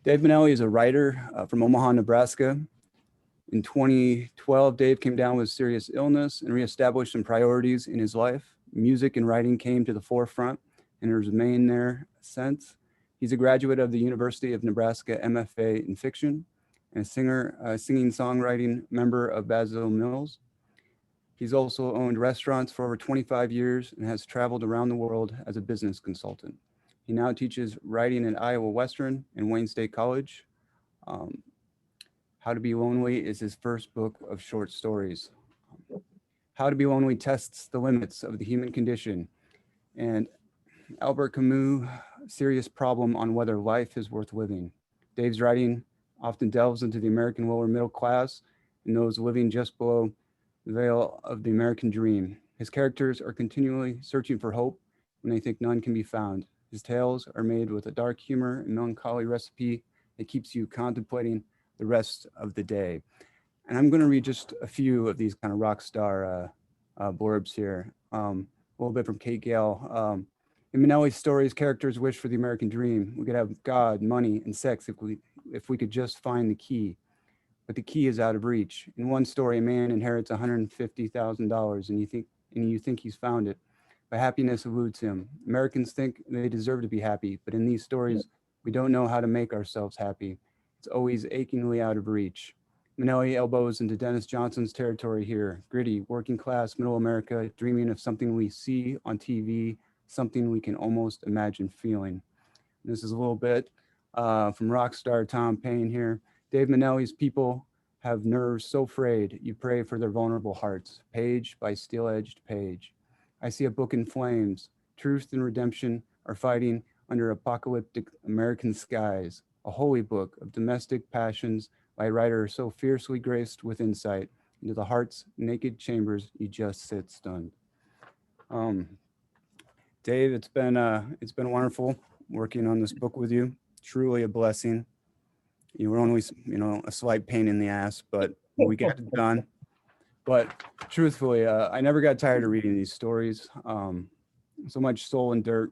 Dave Mainelli is a writer from Omaha, Nebraska. In 2012, Dave came down with serious illness and reestablished some priorities in his life. Music and writing came to the forefront and has remained there since. He's a graduate of the University of Nebraska MFA in fiction and a singer, singing songwriting member of Bazile Mills. He's also owned restaurants for over 25 years and has traveled around the world as a business consultant. He now teaches writing at Iowa Western and Wayne State College. How to Be Lonely is his first book of short stories. How to Be Lonely tests the limits of the human condition, and Albert Camus' serious problem on whether life is worth living. Dave's writing often delves into the American lower middle class and those living just below the veil of the American dream. His characters are continually searching for hope when they think none can be found. His tales are made with a dark humor and melancholy recipe that keeps you contemplating the rest of the day. And I'm going to read just a few of these kind of rock star blurbs here. A little bit from Kate Gale. In Mainelli's stories, characters wish for the American dream. We could have God, money, and sex if we could just find the key. But the key is out of reach. In one story, a man inherits $150,000, and you think he's found it. But happiness eludes him. Americans think they deserve to be happy, but in these stories, we don't know how to make ourselves happy. It's always achingly out of reach. Mainelli elbows into Dennis Johnson's territory here. Gritty, working class, middle America, dreaming of something we see on TV, something we can almost imagine feeling. And this is a little bit from rock star Tom Paine here. Dave Mainelli's people have nerves so frayed, you pray for their vulnerable hearts, page by steel-edged page. I see a book in flames. Truth and redemption are fighting under apocalyptic American skies, a holy book of domestic passions by a writer so fiercely graced with insight into the heart's naked chambers you just sit stunned. Dave, it's been wonderful working on this book with you. Truly a blessing. You were only, a slight pain in the ass, but we got it done. But truthfully, I never got tired of reading these stories. So much soul and dirt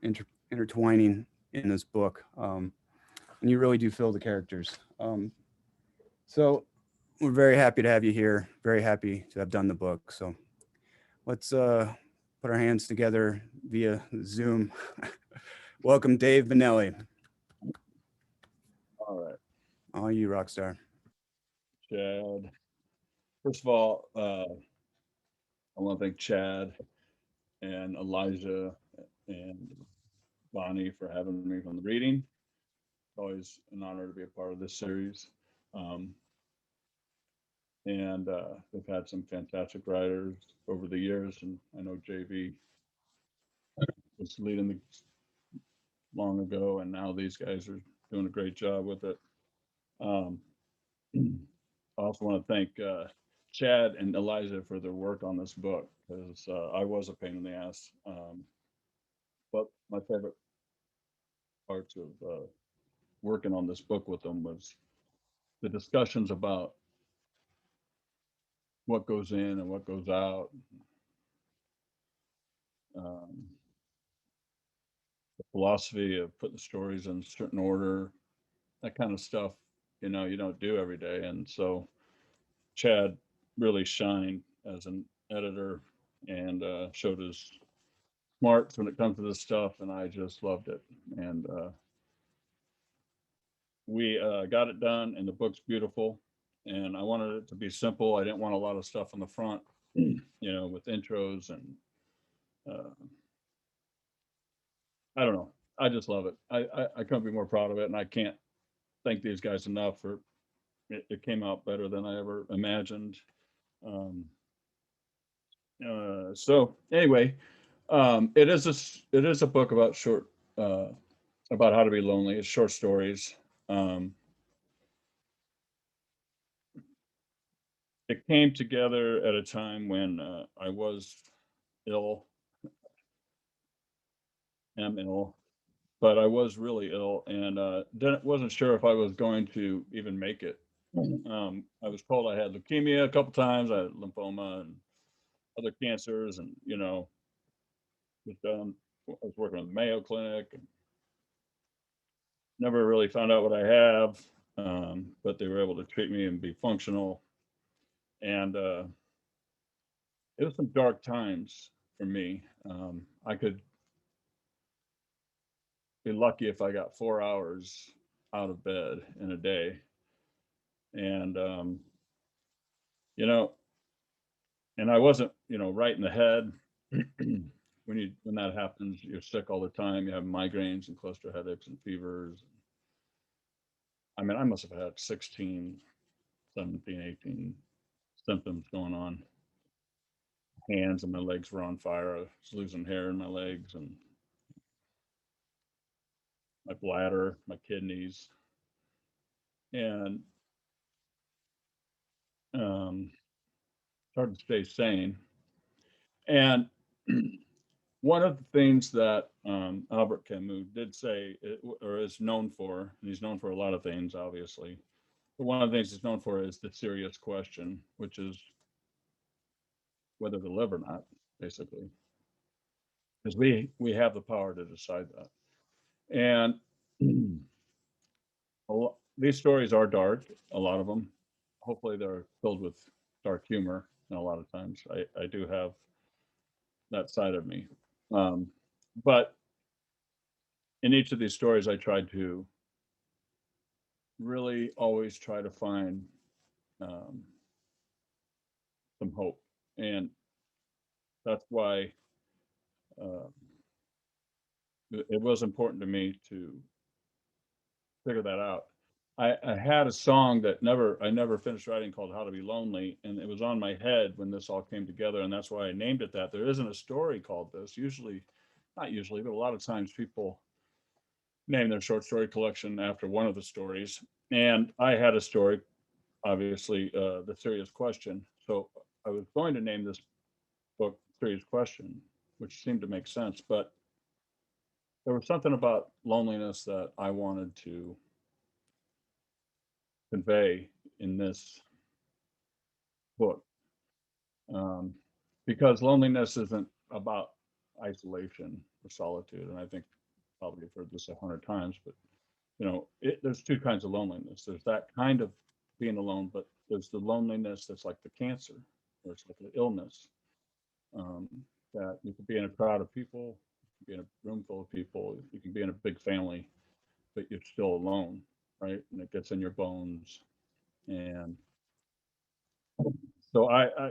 intertwining in this book. And you really do feel the characters. So we're very happy to have you here. Very happy to have done the book. So let's put our hands together via Zoom. Welcome, Dave Mainelli. All right. All you, rock star. Chad. First of all, I want to thank Chad and Elijah and Bonnie for having me on the reading. It's always an honor to be a part of this series. And they've had some fantastic writers over the years, and I know JV was leading the long ago, and now these guys are doing a great job with it. I also want to thank Chad and Elijah for their work on this book, because I was a pain in the ass. But my favorite parts of working on this book with them was the discussions about what goes in and what goes out. The philosophy of putting the stories in a certain order, that kind of stuff, you don't do every day. And so Chad really shined as an editor and showed his smarts when it comes to this stuff, and I just loved it. And we got it done, and the book's beautiful. And I wanted it to be simple. I didn't want a lot of stuff on the front, with intros and I don't know. I just love it. I couldn't be more proud of it, and I can't thank these guys enough for it. It came out better than I ever imagined. So anyway, it is a book about about how to be lonely. It's short stories. It came together at a time when I was ill, am ill, but I was really ill, and wasn't sure if I was going to even make it. I was told I had leukemia a couple times. I had lymphoma and other cancers, and I was working at the Mayo Clinic, and never really found out what I have, but they were able to treat me and be functional. And it was some dark times for me. I could be lucky if I got 4 hours out of bed in a day. And, you know, and I wasn't, right in the head. When that happens, you're sick all the time. You have migraines and cluster headaches and fevers. I mean, I must have had 16, 17, 18 symptoms going on. Hands and my legs were on fire. I was losing hair in my legs and my bladder, my kidneys. And hard to stay sane. And one of the things that Albert Camus did say, or is known for, and he's known for a lot of things, obviously, but one of the things he's known for is the serious question, which is whether to live or not, basically, because we have the power to decide that. And these stories are dark, a lot of them. Hopefully, they're filled with dark humor, and a lot of times I do have that side of me. But in each of these stories, I tried to really always try to find some hope. And that's why it was important to me to figure that out. I had a song that I never finished writing called How to Be Lonely, and it was on my head when this all came together, and that's why I named it that. There isn't a story called this. Not usually, but a lot of times people name their short story collection after one of the stories. And I had a story, obviously, The Serious Question. So I was going to name this book Serious Question, which seemed to make sense, but there was something about loneliness that I wanted to convey in this book, because loneliness isn't about isolation or solitude. And I think probably I've heard this 100 times, but there's two kinds of loneliness. There's that kind of being alone, but there's the loneliness that's like the cancer, or it's like an illness, that you could be in a crowd of people, you can be in a room full of people, you can be in a big family, but you're still alone, right? And it gets in your bones. And so I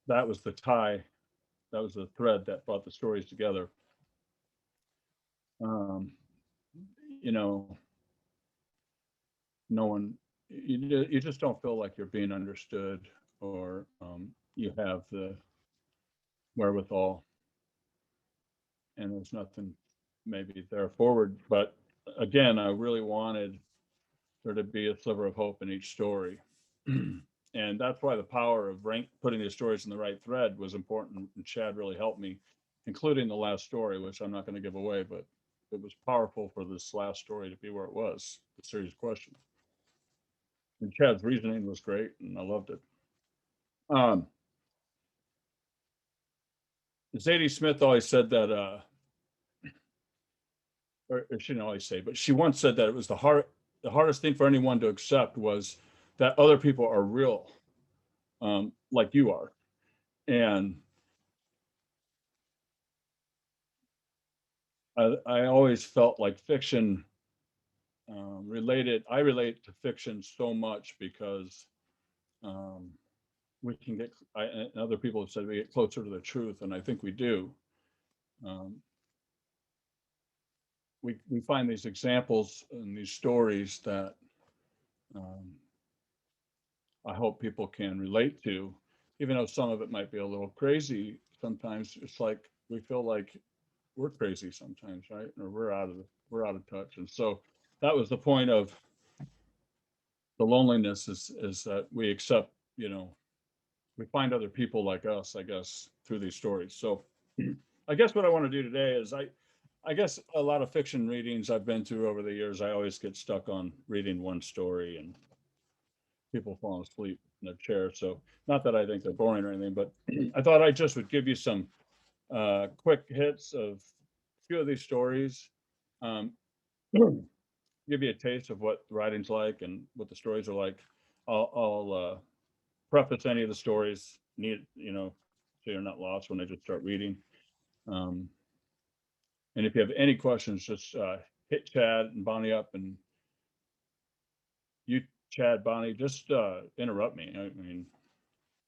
that was the tie, that was the thread that brought the stories together. Um, you know, no one, you just don't feel like you're being understood, or you have the wherewithal, and there's nothing maybe there forward. But again, I really wanted there to be a sliver of hope in each story. And that's why the power of putting the stories in the right thread was important. And Chad really helped me, including the last story, which I'm not going to give away, but it was powerful for this last story to be where it was, The Serious Question. And Chad's reasoning was great, and I loved it. Zadie Smith always said that, or she didn't always say, but she once said that it was the hardest thing for anyone to accept was that other people are real, like you are. And I always felt like fiction I relate to fiction so much because we can get, and other people have said we get closer to the truth, and I think we do. We find these examples and these stories that I hope people can relate to, even though some of it might be a little crazy. Sometimes it's like we feel like we're crazy sometimes, right? Or we're out of touch. And so that was the point of the loneliness, is that we accept, we find other people like us, I guess, through these stories. So I guess what I want to do today is I guess a lot of fiction readings I've been through over the years, I always get stuck on reading one story and people falling asleep in their chair. So not that I think they're boring or anything, but I thought I just would give you some quick hits of a few of these stories. give you a taste of what writing's like and what the stories are like, I'll preface any of the stories, so you're not lost when I just start reading. Um, and if you have any questions, just hit Chad and Bonnie up, and you, Chad, Bonnie, just interrupt me. I mean,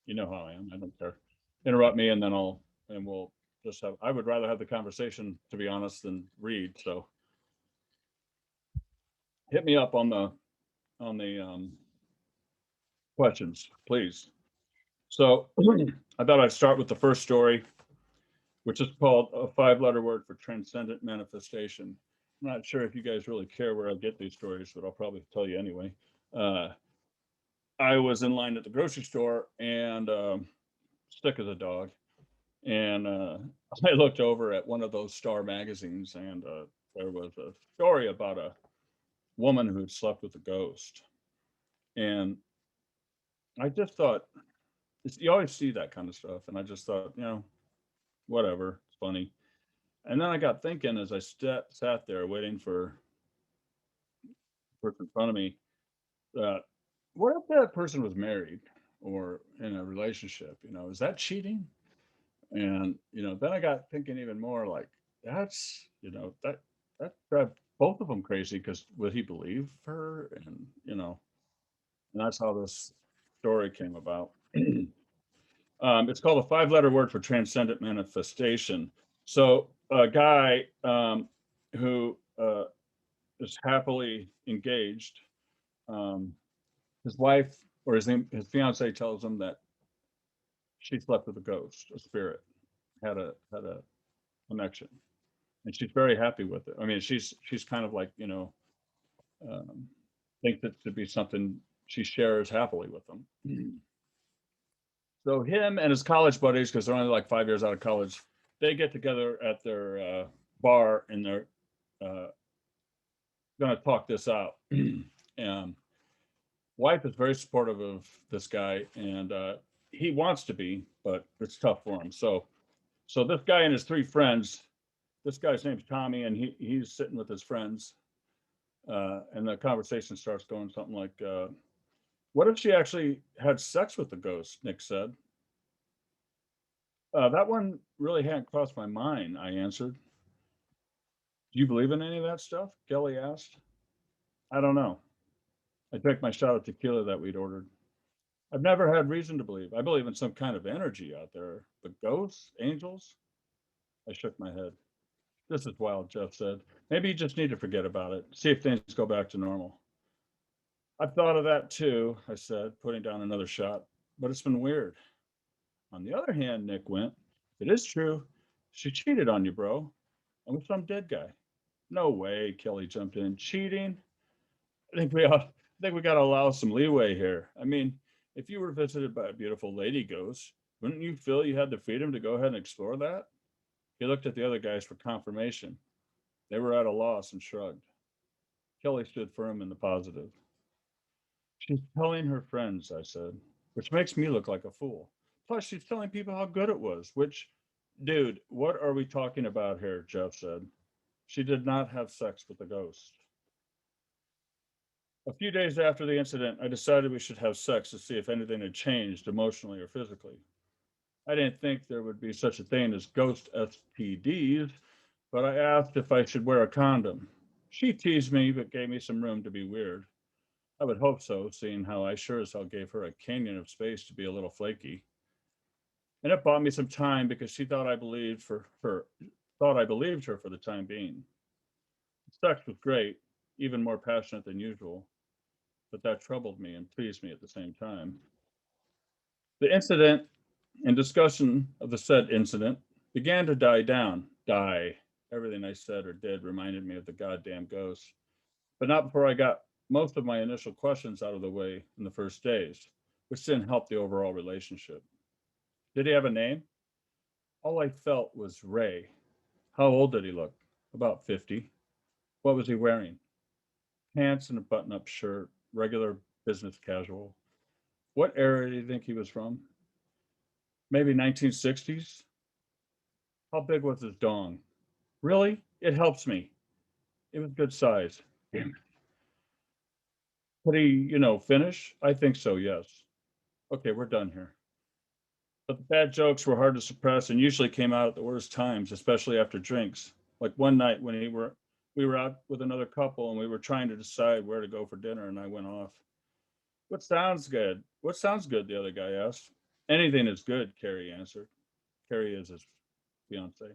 you know how I am. I don't care. Interrupt me, and then we'll just have. I would rather have the conversation, to be honest, than read. So hit me up on the questions, please. So I thought I'd start with the first story, which is called A 5-Letter Word for Transcendent Manifestation. I'm not sure if you guys really care where I get these stories, but I'll probably tell you anyway. I was in line at the grocery store and sick as a dog. And I looked over at one of those Star magazines, and there was a story about a woman who slept with a ghost. And I just thought, you always see that kind of stuff. And I just thought, whatever, it's funny. And then I got thinking as I sat there waiting for the person in front of me, what if that person was married or in a relationship? Is that cheating? And then I got thinking even more like that drive both of them crazy, because would he believe her? And that's how this story came about. It's called A 5-Letter Word for Transcendent Manifestation. So a guy who is happily engaged, his wife or his fiance tells him that she slept with a ghost, a spirit, had a connection, and she's very happy with it. I mean, she's kind of like think that to be something she shares happily with them. So him and his college buddies, because they're only like 5 years out of college, they get together at their bar, and they're going to talk this out. And wife is very supportive of this guy, and he wants to be, but it's tough for him. So this guy and his 3 friends, this guy's name's Tommy, and he's sitting with his friends, and the conversation starts going something like, what if she actually had sex with the ghost? Nick said. That one really hadn't crossed my mind, I answered. Do you believe in any of that stuff? Kelly asked. I don't know. I drank my shot of tequila that we'd ordered. I've never had reason to believe. I believe in some kind of energy out there. But ghosts? Angels? I shook my head. This is wild, Jeff said. Maybe you just need to forget about it. See if things go back to normal. I've thought of that too, I said, putting down another shot. But it's been weird. On the other hand, Nick went, if it is true, she cheated on you, bro. And with some dead guy. No way, Kelly jumped in. Cheating? I think we got to allow some leeway here. I mean, if you were visited by a beautiful lady ghost, wouldn't you feel you had the freedom to go ahead and explore that? He looked at the other guys for confirmation. They were at a loss and shrugged. Kelly stood firm in the positive. She's telling her friends, I said, which makes me look like a fool. Plus, she's telling people how good it was, which, dude, what are we talking about here? Jeff said. She did not have sex with the ghost. A few days after the incident, I decided we should have sex to see if anything had changed emotionally or physically. I didn't think there would be such a thing as ghost STDs, but I asked if I should wear a condom. She teased me, but gave me some room to be weird. I would hope so, seeing how I sure as hell gave her a canyon of space to be a little flaky. And it bought me some time because she thought I believed her for the time being. Sex was great, even more passionate than usual, but that troubled me and pleased me at the same time. The incident and discussion of the said incident began to die down. Die. Everything I said or did reminded me of the goddamn ghost. But not before I got most of my initial questions out of the way in the first days, which didn't help the overall relationship. Did he have a name? All I felt was Ray. How old did he look? About 50. What was he wearing? Pants and a button-up shirt, regular business casual. What era do you think he was from? Maybe 1960s? How big was his dong? Really? It helps me. It was good size. Damn it. Could he, finish? I think so, yes. Okay, we're done here. But the bad jokes were hard to suppress and usually came out at the worst times, especially after drinks. Like one night when we were out with another couple and we were trying to decide where to go for dinner, and I went off. What sounds good? What sounds good? The other guy asked. Anything is good, Carrie answered. Carrie is his fiance.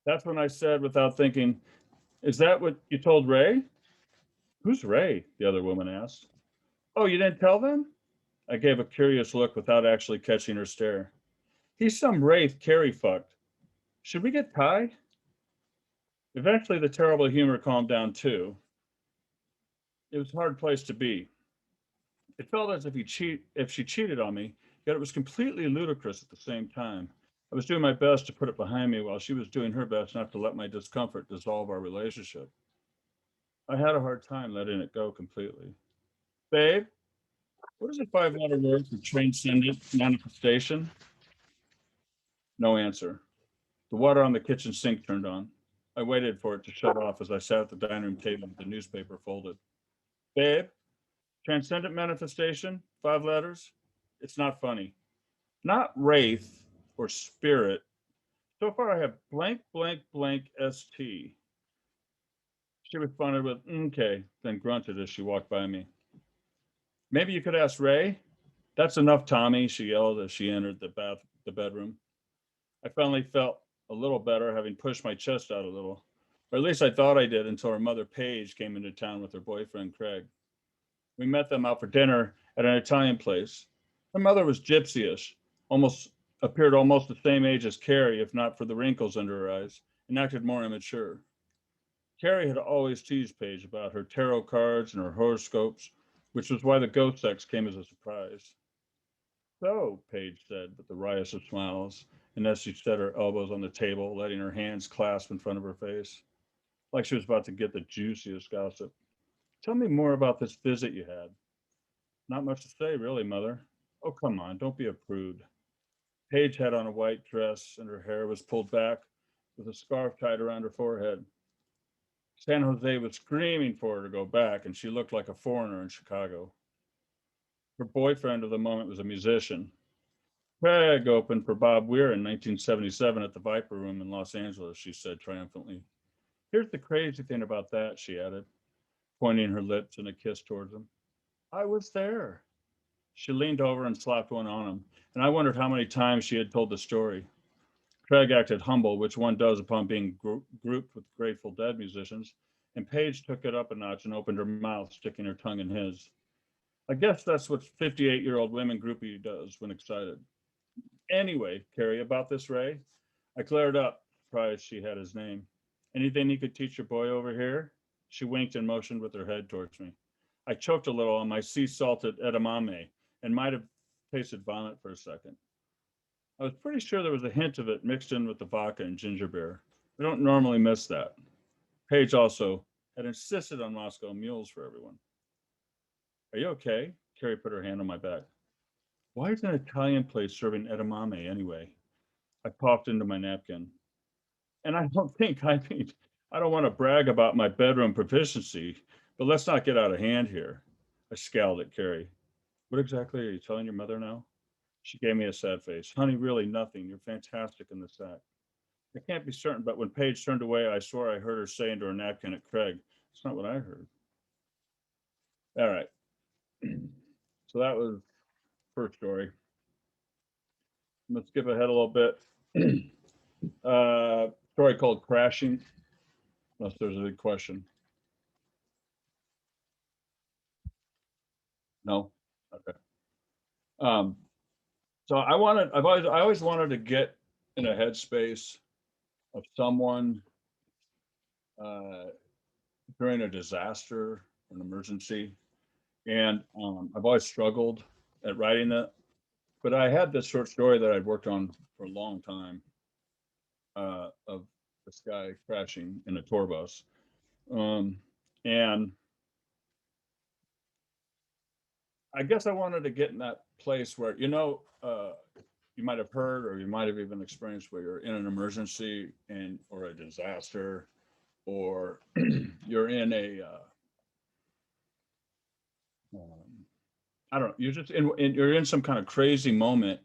That's when I said, without thinking, is that what you told Ray? Who's Ray? The other woman asked. Oh, you didn't tell them? I gave a curious look without actually catching her stare. He's some wraith Carrie fucked. Should we get Ty? Eventually, the terrible humor calmed down too. It was a hard place to be. It felt as if she cheated on me, yet it was completely ludicrous at the same time. I was doing my best to put it behind me while she was doing her best not to let my discomfort dissolve our relationship. I had a hard time letting it go completely. Babe, what is a five-letter word for transcendent manifestation? No answer. The water on the kitchen sink turned on. I waited for it to shut off as I sat at the dining room table with the newspaper folded. Babe, transcendent manifestation, five letters. It's not funny. Not wraith or spirit. So far I have blank, blank, blank, ST. She responded with, okay, then grunted as she walked by me. Maybe you could ask Ray? That's enough, Tommy, she yelled as she entered the bedroom. I finally felt a little better, having pushed my chest out a little. Or at least I thought I did until her mother, Paige, came into town with her boyfriend, Craig. We met them out for dinner at an Italian place. Her mother was gypsyish, appeared almost the same age as Carrie, if not for the wrinkles under her eyes, and acted more immature. Carrie had always teased Paige about her tarot cards and her horoscopes, which was why the ghost sex came as a surprise. So, Paige said with the riotous of smiles, and as she set her elbows on the table, letting her hands clasp in front of her face, like she was about to get the juiciest gossip. Tell me more about this visit you had. Not much to say, really, Mother. Oh, come on, don't be a prude. Paige had on a white dress, and her hair was pulled back with a scarf tied around her forehead. San Jose was screaming for her to go back, and she looked like a foreigner in Chicago. Her boyfriend of the moment was a musician. Craig opened for Bob Weir in 1977 at the Viper Room in Los Angeles, she said triumphantly. Here's the crazy thing about that, she added, pointing her lips in a kiss towards him. I was there. She leaned over and slapped one on him, and I wondered how many times she had told the story. Craig acted humble, which one does upon being grouped with Grateful Dead musicians, and Paige took it up a notch and opened her mouth, sticking her tongue in his. I guess that's what 58-year-old women groupie does when excited. Anyway, Carrie, about this Ray, I cleared up, surprised she had his name. Anything you could teach your boy over here? She winked and motioned with her head towards me. I choked a little on my sea-salted edamame and might have tasted vomit for a second. I was pretty sure there was a hint of it mixed in with the vodka and ginger beer. We don't normally miss that. Paige also had insisted on Moscow mules for everyone. Are you okay? Carrie put her hand on my back. Why is an Italian place serving edamame anyway? I popped into my napkin. And I don't I don't want to brag about my bedroom proficiency, but let's not get out of hand here. I scowled at Carrie. What exactly are you telling your mother now? She gave me a sad face. Honey, really nothing. You're fantastic in the sack. I can't be certain, but when Paige turned away, I swore I heard her say into her napkin at Craig. It's not what I heard. All right. So that was first story. Let's skip ahead a little bit. Story called Crashing, unless there's a big question. No? Okay. So I always wanted to get in a headspace of someone during a disaster, an emergency. And I've always struggled at writing that. But I had this short story that I'd worked on for a long time of this guy crashing in a tour bus. And I guess I wanted to get in that place where, you might have heard or you might have even experienced where you're in an emergency or a disaster, or you're in I don't know, you're just you're in some kind of crazy moment,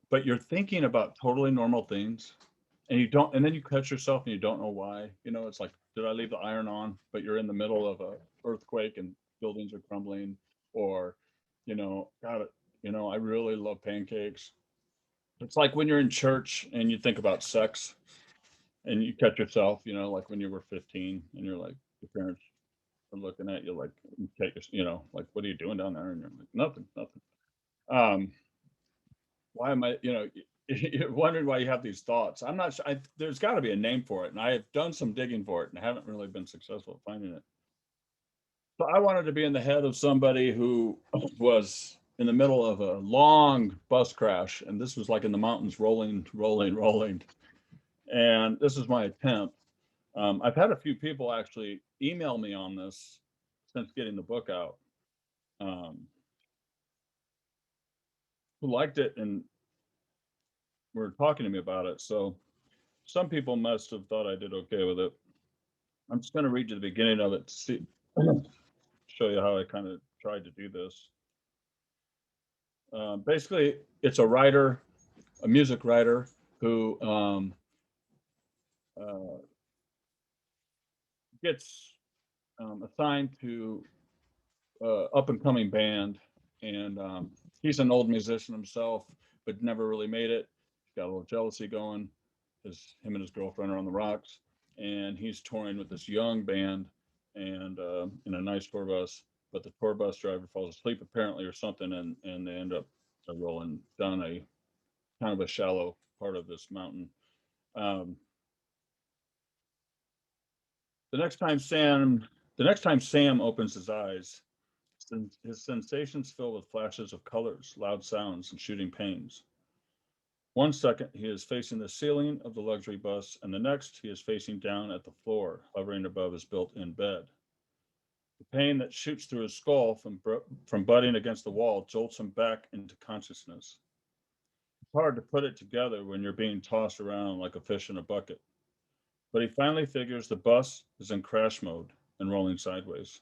but you're thinking about totally normal things, and you don't, and then you catch yourself and you don't know why. It's like, did I leave the iron on? But you're in the middle of a earthquake and buildings are crumbling, or, God, I really love pancakes. It's like when you're in church and you think about sex and you catch yourself, like when you were 15 and you're like, your parents are looking at you like, like, what are you doing down there? And you're like, nothing, nothing. Why am I, you're wondering why you have these thoughts. I'm not sure. There's got to be a name for it. And I have done some digging for it and haven't really been successful at finding it. So I wanted to be in the head of somebody who was in the middle of a long bus crash. And this was like in the mountains, rolling, rolling, rolling. And this is my attempt. I've had a few people actually email me on this since getting the book out, who liked it and were talking to me about it. So some people must have thought I did okay with it. I'm just going to read you the beginning of it to show you how I kind of tried to do this. Basically, it's a writer, a music writer, who gets assigned to up and coming band, and he's an old musician himself, but never really made it. He's got a little jealousy going. Him and his girlfriend are on the rocks, and he's touring with this young band, and in a nice tour bus. But the tour bus driver falls asleep apparently or something, and they end up rolling down a kind of a shallow part of this mountain. Um, the next time Sam opens his eyes, his sensations fill with flashes of colors, loud sounds, and shooting pains. 1 second, he is facing the ceiling of the luxury bus, and the next, he is facing down at the floor, hovering above his built-in bed. The pain that shoots through his skull from butting against the wall jolts him back into consciousness. It's hard to put it together when you're being tossed around like a fish in a bucket. But he finally figures the bus is in crash mode and rolling sideways.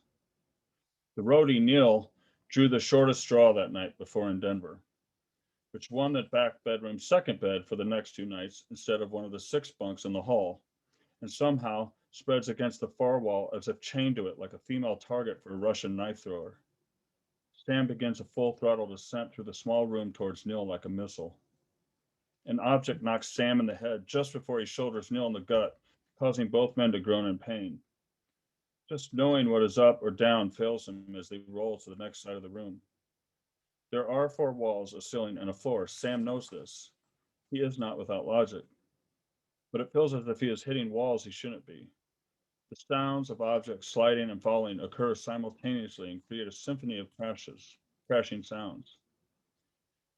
The roadie, Neil, drew the shortest straw that night before in Denver, which won the back bedroom's second bed for the next 2 nights instead of one of the 6 bunks in the hall, and somehow spreads against the far wall as if chained to it like a female target for a Russian knife thrower. Sam begins a full throttle descent through the small room towards Neil like a missile. An object knocks Sam in the head just before he shoulders Neil in the gut, causing both men to groan in pain. Just knowing what is up or down fails him as they roll to the next side of the room. There are 4 walls, a ceiling, and a floor. Sam knows this. He is not without logic. But it feels as if he is hitting walls he shouldn't be. The sounds of objects sliding and falling occur simultaneously and create a symphony of crashing sounds.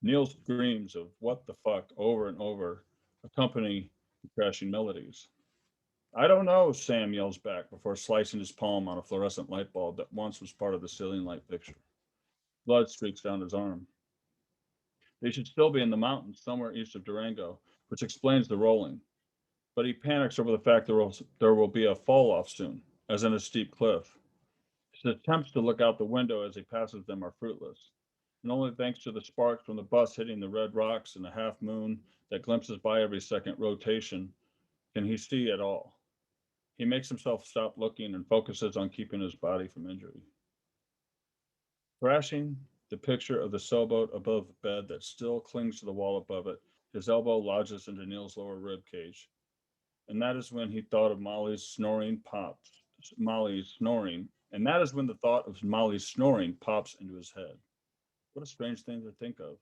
Neil's screams of "what the fuck" over and over accompany the crashing melodies. "I don't know," Sam yells back before slicing his palm on a fluorescent light bulb that once was part of the ceiling light fixture. Blood streaks down his arm. They should still be in the mountains somewhere east of Durango, which explains the rolling. But he panics over the fact there will be a fall off soon, as in a steep cliff. His attempts to look out the window as he passes them are fruitless, and only thanks to the sparks from the bus hitting the red rocks and the half moon that glimpses by every second rotation can he see at all. He makes himself stop looking and focuses on keeping his body from injury. Crashing, the picture of the sailboat above the bed that still clings to the wall above it, his elbow lodges into Neil's lower rib cage. And that is when he thought of Molly's snoring pops. Molly's snoring. And that is when the thought of Molly's snoring pops into his head. What a strange thing to think of.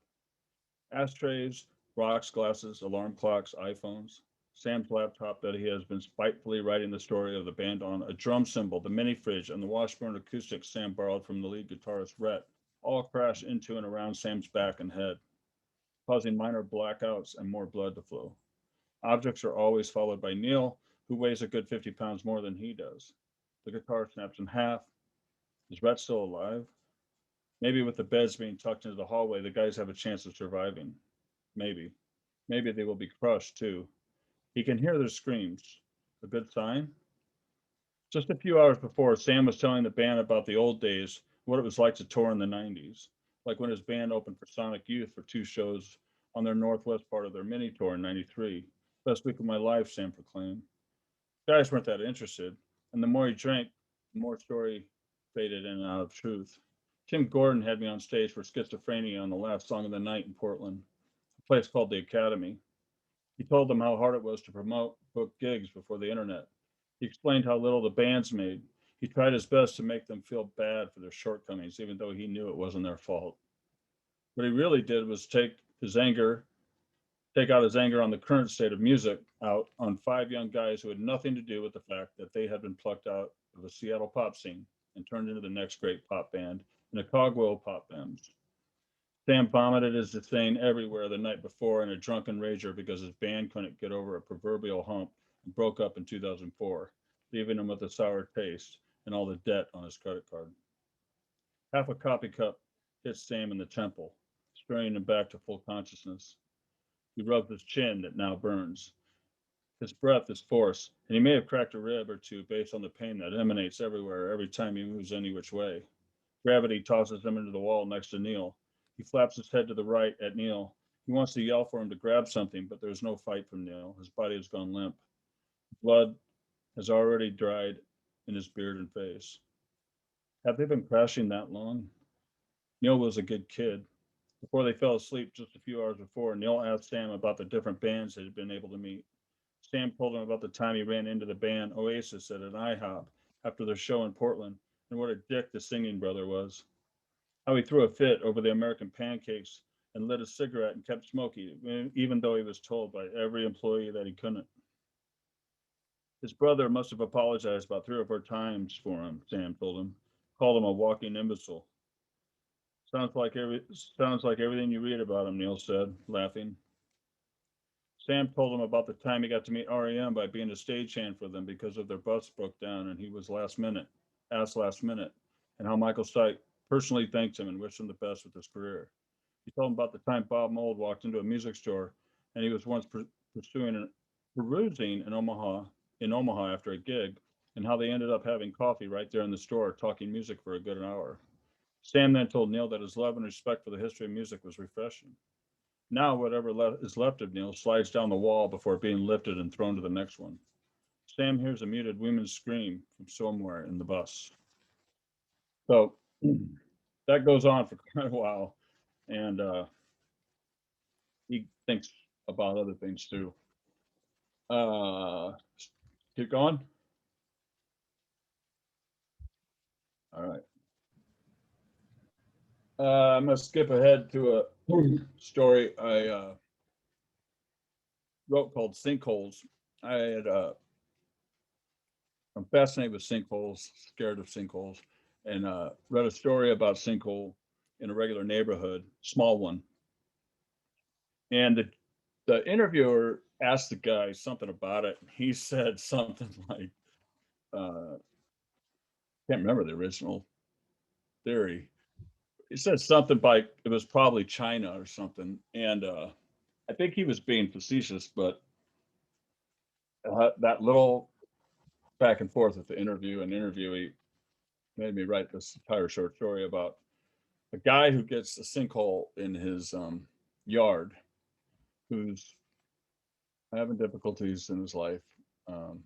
Ashtrays, rocks, glasses, alarm clocks, iPhones. Sam's laptop that he has been spitefully writing the story of the band on, a drum cymbal, the mini fridge, and the Washburn acoustic Sam borrowed from the lead guitarist Rhett, all crash into and around Sam's back and head, causing minor blackouts and more blood to flow. Objects are always followed by Neil, who weighs a good 50 pounds more than he does. The guitar snaps in half. Is Rhett still alive? Maybe with the beds being tucked into the hallway, the guys have a chance of surviving. Maybe. Maybe they will be crushed too. He can hear their screams. A good sign? Just a few hours before, Sam was telling the band about the old days what it was like to tour in the 90s, like when his band opened for Sonic Youth for 2 shows on their northwest part of their mini tour in 93. Best week of my life, Sam proclaimed. Guys weren't that interested, and the more he drank, the more story faded in and out of truth. Tim Gordon had me on stage for Schizophrenia on the last song of the night in Portland, a place called the Academy. He told them how hard it was to promote, book gigs before the internet. He explained how little the bands made. He tried his best to make them feel bad for their shortcomings, even though he knew it wasn't their fault. What he really did was take out his anger on the current state of music out on 5 young guys who had nothing to do with the fact that they had been plucked out of the Seattle pop scene and turned into the next great pop band in a cogwheel pop bands. Sam vomited his disdain everywhere the night before in a drunken rager because his band couldn't get over a proverbial hump and broke up in 2004, leaving him with a sour taste and all the debt on his credit card. Half a coffee cup hit Sam in the temple, stirring him back to full consciousness. He rubbed his chin that now burns. His breath is forced, and he may have cracked a rib or two based on the pain that emanates everywhere every time he moves any which way. Gravity tosses him into the wall next to Neil. He flaps his head to the right at Neil. He wants to yell for him to grab something, but there's no fight from Neil. His body has gone limp. Blood has already dried in his beard and face. Have they been crashing that long? Neil was a good kid. Before they fell asleep just a few hours before, Neil asked Sam about the different bands they had been able to meet. Sam told him about the time he ran into the band Oasis at an IHOP after their show in Portland and what a dick the singing brother was. How he threw a fit over the American pancakes and lit a cigarette and kept smoking, even though he was told by every employee that he couldn't. His brother must have apologized about 3 or 4 times for him, Sam told him, called him a walking imbecile. Sounds like everything you read about him, Neil said, laughing. Sam told him about the time he got to meet REM by being a stagehand for them because of their bus broke down and he was last minute, and how Michael Stipe personally thanked him and wished him the best with his career. He told him about the time Bob Mould walked into a music store and he was once perusing in Omaha after a gig, and how they ended up having coffee right there in the store talking music for a good hour. Sam then told Neil that his love and respect for the history of music was refreshing. Now, whatever is left of Neil slides down the wall before being lifted and thrown to the next one. Sam hears a muted women's scream from somewhere in the bus. So that goes on for quite a while, and he thinks about other things too. Keep going. All right. I'm going to skip ahead to a story I wrote called Sinkholes. I'm fascinated with sinkholes, scared of sinkholes, and read a story about sinkhole in a regular neighborhood, small one. And the interviewer asked the guy something about it. He said something like, can't remember the original theory. He said something like it was probably China or something. And I think he was being facetious, but that little back and forth with the interview and interviewee made me write this entire short story about a guy who gets a sinkhole in his yard, who's having difficulties in his life because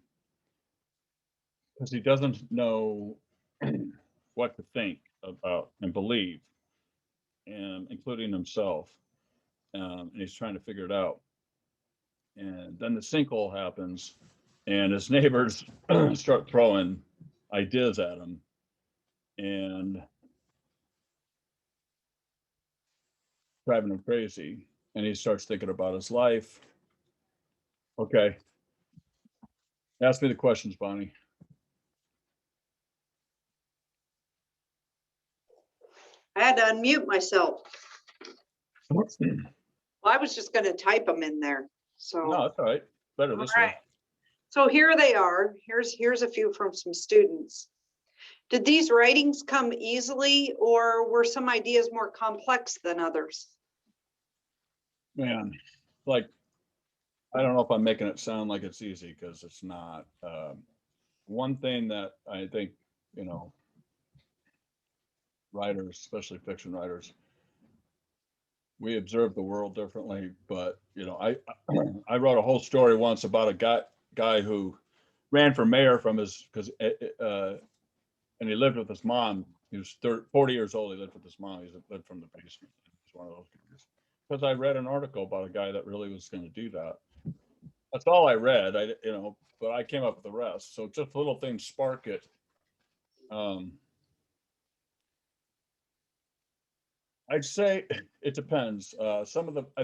he doesn't know what to think about and believe, and including himself, and he's trying to figure it out. And then the sinkhole happens, and his neighbors start throwing ideas at him, and driving him crazy. And he starts thinking about his life. Okay. Ask me the questions, Bonnie. I had to unmute myself. Well, I was just going to type them in there. So No, that's all right. Better this way. So here they are. Here's a few from some students. Did these writings come easily, or were some ideas more complex than others? Man, like, I don't know if I'm making it sound like it's easy, because it's not. One thing that I think, writers, especially fiction writers, we observe the world differently. But you know, I wrote a whole story once about a guy who ran for mayor from his and he lived with his mom. He was 40 years old. He lived with his mom. He lived from the basement. He's one of those guys. Because I read an article about a guy that really was going to do that. That's all I read. But I came up with the rest. So just little things spark it. I'd say it depends. I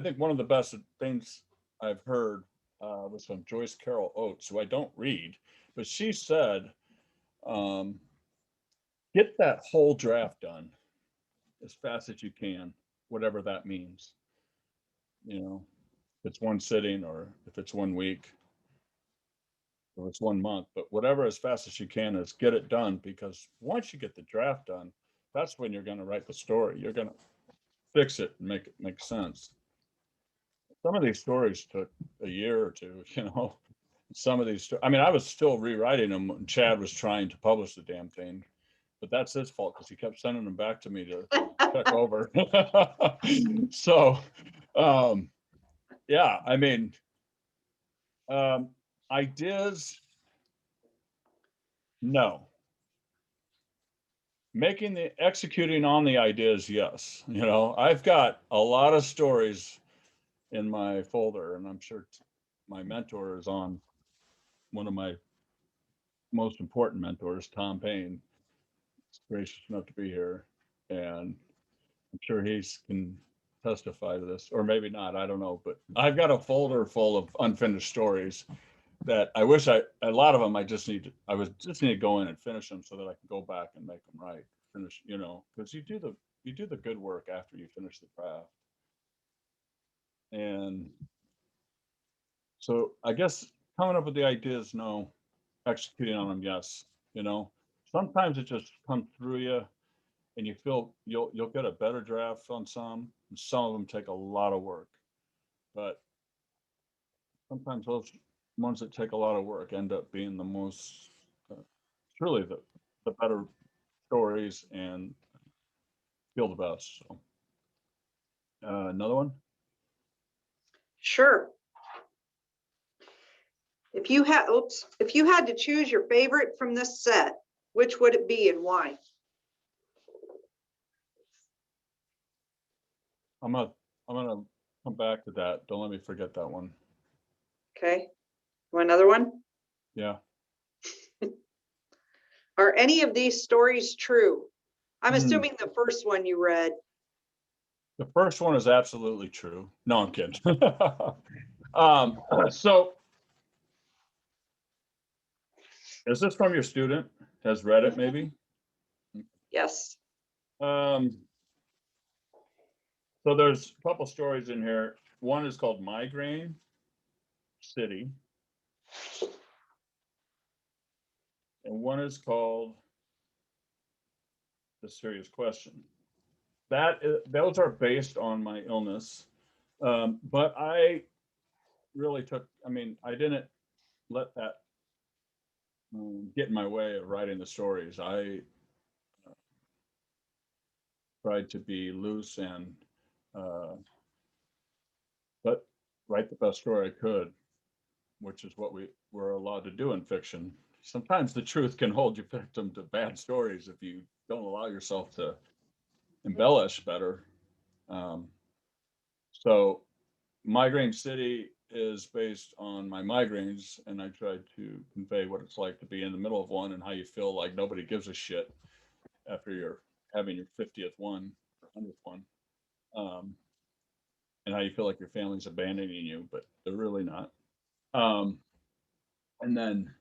think one of the best things I've heard was from Joyce Carol Oates, who I don't read, but she said, get that whole draft done as fast as you can, whatever that means. You know, if it's one sitting or if it's 1 week or it's 1 month, but whatever as fast as you can is get it done, because once you get the draft done, that's when you're going to write the story. You're going to fix it and make it make sense. Some of these stories took a year or two, you know. Some of these, I mean, I was still rewriting them when Chad was trying to publish the damn thing, but that's his fault because he kept sending them back to me to check over. So, yeah, I mean, ideas, no. Executing on the ideas, yes. You know, I've got a lot of stories in my folder, and I'm sure my mentor is on, one of my most important mentors, Tom Payne. He's gracious enough to be here, and I'm sure he can testify to this, or maybe not, I don't know, but I've got a folder full of unfinished stories that I wish a lot of them I just need to go in and finish them so that I can go back and make them right, finish, you know, because you do the good work after you finish the craft. And so I guess coming up with the ideas, no. Executing on them, yes. You know, sometimes it just comes through you and you feel you'll get a better draft on some, and some of them take a lot of work. But sometimes those ones that take a lot of work end up being the most truly the better stories and feel the best. So another one. Sure. If you had to choose your favorite from this set, which would it be and why? I'm gonna come back to that. Don't let me forget that one. Okay. Want another one? Yeah. Are any of these stories true? I'm Hmm. assuming the first one you read. The first one is absolutely true. No, I'm kidding. So is this from your student? Has read it maybe? Yes. So there's a couple stories in here. One is called Migraine City. And one is called The Serious Question. Those are based on my illness. But I really I didn't let that get in my way of writing the stories. I tried to be loose and but write the best story I could, which is what we were allowed to do in fiction. Sometimes the truth can hold you victim to bad stories if you don't allow yourself to embellish better. So Migraine City is based on my migraines, and I tried to convey what it's like to be in the middle of one and how you feel like nobody gives a shit after you're having your 50th one or 100th one. And how you feel like your family's abandoning you, but they're really not. And then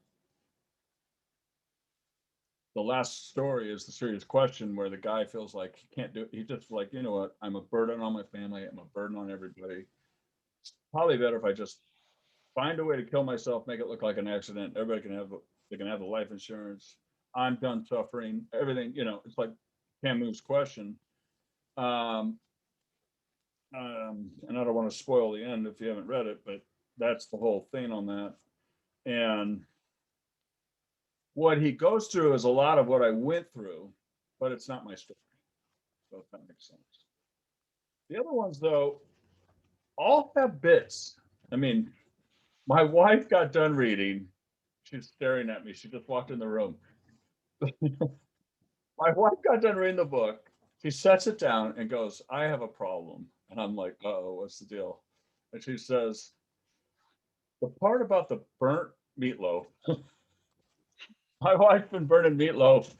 the last story is The Serious Question, where the guy feels like he can't do it. He just like, you know what? I'm a burden on my family. I'm a burden on everybody. It's probably better if I just find a way to kill myself, make it look like an accident. Everybody can have the life insurance. I'm done suffering. Everything, you know, it's like Camus' question. And I don't want to spoil the end if you haven't read it, but that's the whole thing on that. And what he goes through is a lot of what I went through, but it's not my story. So if that makes sense. The other ones, though, all have bits. I mean, my wife got done reading. She's staring at me. She just walked in the room. My wife got done reading the book. She sets it down and goes, I have a problem. And I'm like, uh-oh, what's the deal? And she says, the part about the burnt meatloaf. My wife's been burning meatloaf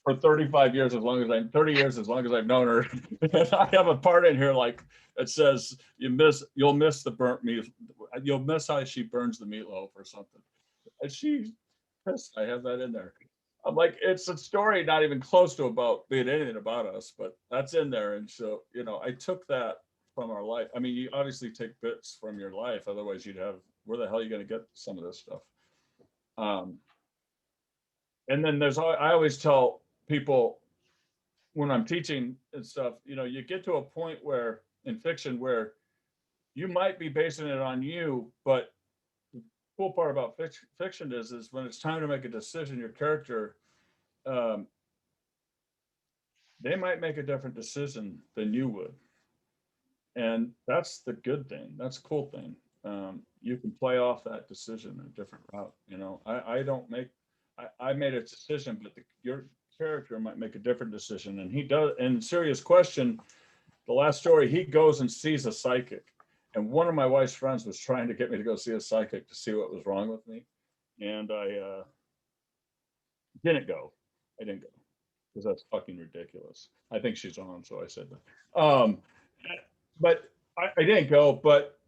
for 35 years, 30 years, as long as I've known her. And I have a part in here like it says, you'll miss the burnt meat. You'll miss how she burns the meatloaf or something. And she pissed. I have that in there. I'm like, it's a story not even close to about being anything about us, but that's in there. And so, you know, I took that from our life. I mean, you obviously take bits from your life, otherwise you'd have, where the hell are you going to get some of this stuff? And then I always tell people when I'm teaching and stuff, you know, you get to a point where in fiction where you might be basing it on you, but the cool part about fiction is when it's time to make a decision, your character, they might make a different decision than you would. And that's the good thing. That's a cool thing. You can play off that decision a different route. You know, I made a decision, but your character might make a different decision. And he does. In Serious Question, the last story, he goes and sees a psychic. And one of my wife's friends was trying to get me to go see a psychic to see what was wrong with me. And I didn't go. I didn't go because that's fucking ridiculous. I think she's on, so I said that. But I didn't go, but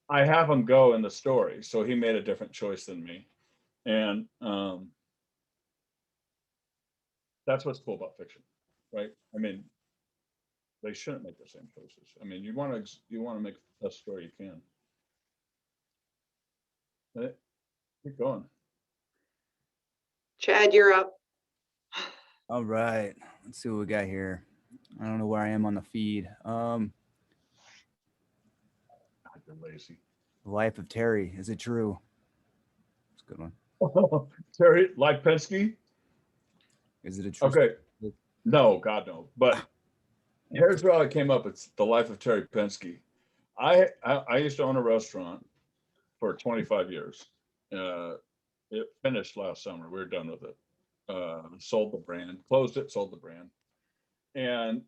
I have him go in the story. So he made a different choice than me. And that's what's cool about fiction, right? I mean, they shouldn't make the same choices. I mean, you want to make the best story you can. Right? Keep going. Chad, you're up. All right, let's see what we got here. I don't know where I am on the feed. God, you're lazy. The Life of Terry, is it true? It's a good one. Terry, like Penske? Is it a true Okay. No, God, no. But here's where I came up. It's The Life of Terry Penske. I used to own a restaurant for 25 years. It finished last summer. We were done with it. Sold the brand, closed it, sold the brand. And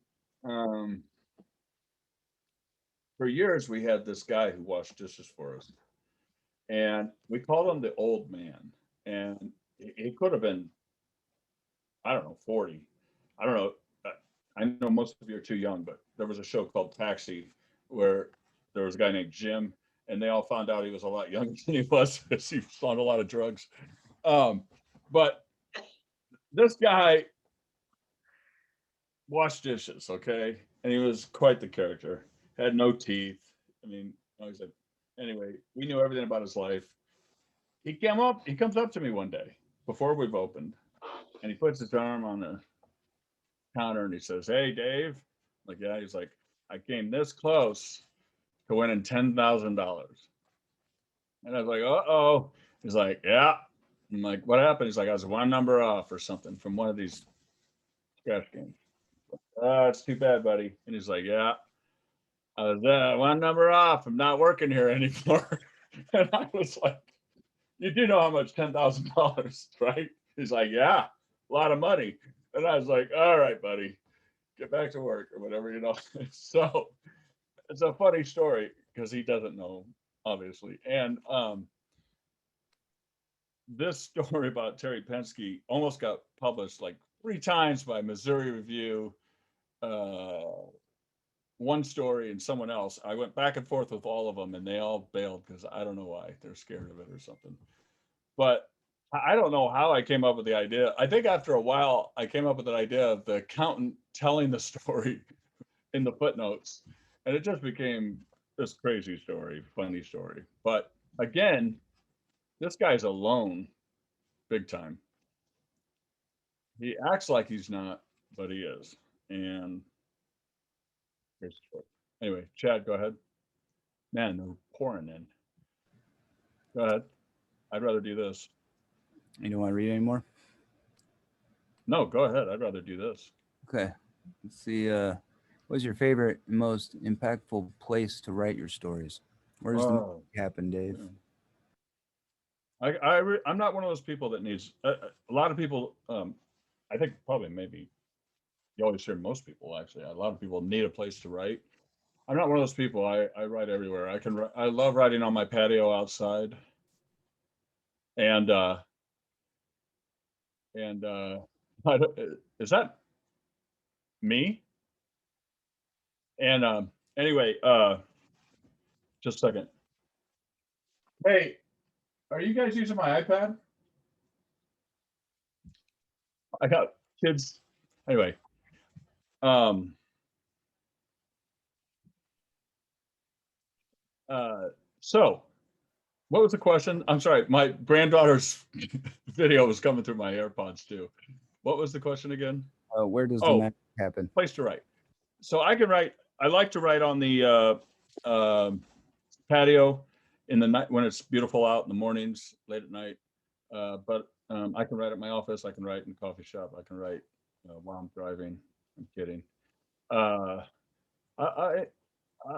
for years, we had this guy who washed dishes for us. And we called him the old man. And he could have been, I don't know, 40. I don't know. I know most of you are too young, but there was a show called Taxi where there was a guy named Jim, and they all found out he was a lot younger than he was because he was on a lot of drugs. But this guy washed dishes, okay? And he was quite the character. Had no teeth. I mean, anyway, we knew everything about his life. He comes up to me one day before we've opened, and he puts his arm on the counter and he says, "Hey, Dave." I'm like, yeah. He's like, "I came this close to winning $10,000. And I was like, uh-oh. He's like, yeah. I'm like, what happened? He's like, I was one number off or something from one of these scratch games. It's too bad, buddy. And he's like, yeah, I was one number off. I'm not working here anymore. And I was like, you do know how much $10,000, right? He's like, yeah, a lot of money. And I was like, all right, buddy, get back to work or whatever, you know. So it's a funny story because he doesn't know, obviously. And this story about Terry Penske almost got published like 3 times by Missouri Review, one story and someone else. I went back and forth with all of them and they all bailed because I don't know why. They're scared of it or something. But I don't know how I came up with the idea. I think after a while, I came up with an idea of the accountant telling the story in the footnotes. And it just became this crazy story, funny story. But again, this guy's alone big time. He acts like he's not, but he is. And here's the story. Anyway, Chad, go ahead. Man, they're pouring in. Go ahead. I'd rather do this. You don't want to read anymore? No, go ahead. I'd rather do this. Okay. Let's see. What's your favorite and most impactful place to write your stories? Where does the magic Oh, happen, Dave? yeah. I'm not one of those people that needs a lot of people. I think probably maybe you always hear most people actually. A lot of people need a place to write. I'm not one of those people. I write everywhere. I love writing on my patio outside. And and I don't, is that me? And anyway, just a second. Hey, are you guys using my iPad? I got kids. Anyway, um, so what was the question? I'm sorry, my granddaughter's video was coming through my AirPods too. What was the question again? Where does the Oh, magic happen? place to write. So I can write. I like to write on the patio in the night when it's beautiful out in the mornings, late at night. But I can write at my office. I can write in the coffee shop. I can write while I'm driving. I'm kidding. Uh, I, I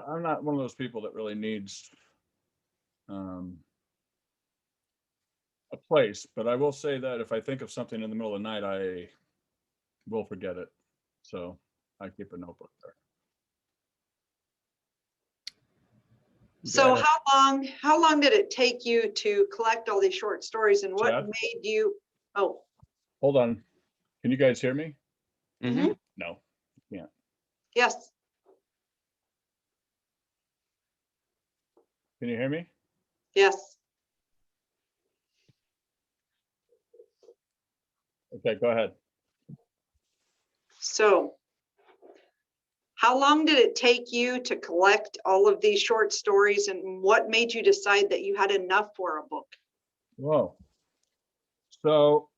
I'm not one of those people that really needs um, a place, but I will say that if I think of something in the middle of the night, I will forget it. So I keep a notebook there. So Yeah. how long did it take you to collect all these short stories and what Chad? made you, oh, Hold on. Can you guys hear me? mhm, No, you can't. yes, Can you hear me? yes. Okay, go ahead. So how long did it take you to collect all of these short stories and what made you decide that you had enough for a book? Whoa. So,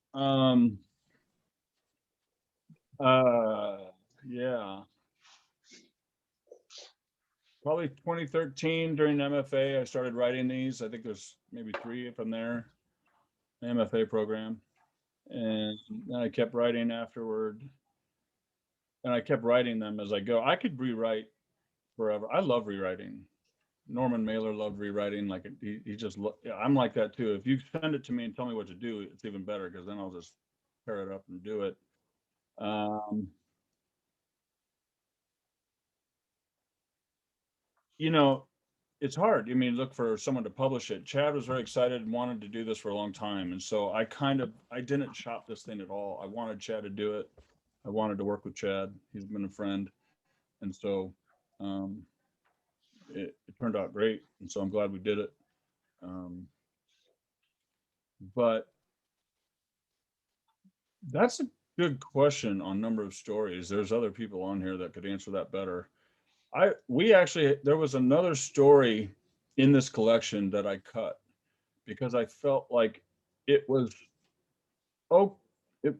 yeah, probably 2013 during MFA, I started writing these. I think there's maybe 3 from there, MFA program. And then I kept writing afterward. And I kept writing them as I go. I could rewrite forever. I love rewriting. Norman Mailer loved rewriting. Like he just, yeah, I'm like that too. If you send it to me and tell me what to do, it's even better because then I'll just tear it up and do it. Um, you know, it's hard. I mean, look for someone to publish it. Chad was very excited and wanted to do this for a long time. And so I didn't shop this thing at all. I wanted Chad to do it. I wanted to work with Chad. He's been a friend. And so um, it turned out great. And so I'm glad we did it. Um, but that's a good question on number of stories. There's other people on here that could answer that better. There was another story in this collection that I cut because I felt like it was, oh, it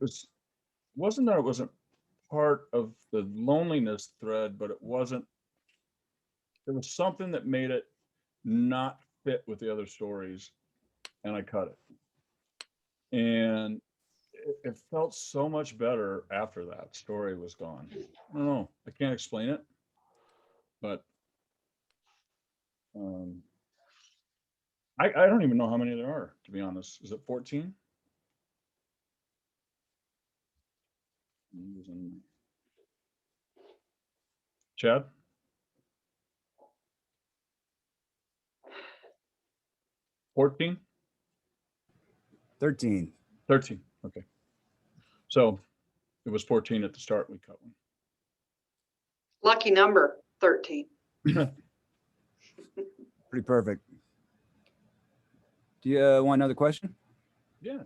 wasn't that it wasn't part of the loneliness thread, but there was something that made it not fit with the other stories, and I cut it. And it felt so much better after that story was gone. I don't know. I can't explain it, but um, I don't even know how many there are, to be honest. Is it 14? Chad? 14? 13. 13. Okay. So it was 14 at the start. We cut Lucky number, 13. one. Pretty perfect. Do you want another question? Yeah.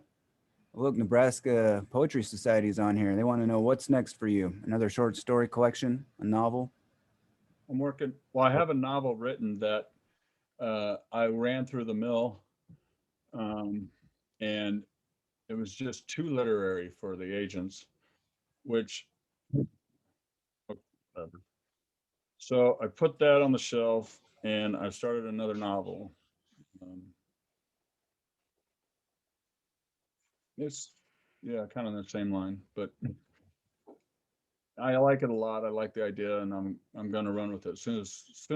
Look, Nebraska Poetry Society is on here. They want to know what's next for you. Another short story collection, a novel? Well, I have a novel written that I ran through the mill, and it was just too literary for the agents, which, whatever. So I put that on the shelf and I started another novel. Um, it's, yeah, kind of the same line, but I like it a lot. I like the idea, and I'm going to run with it. As soon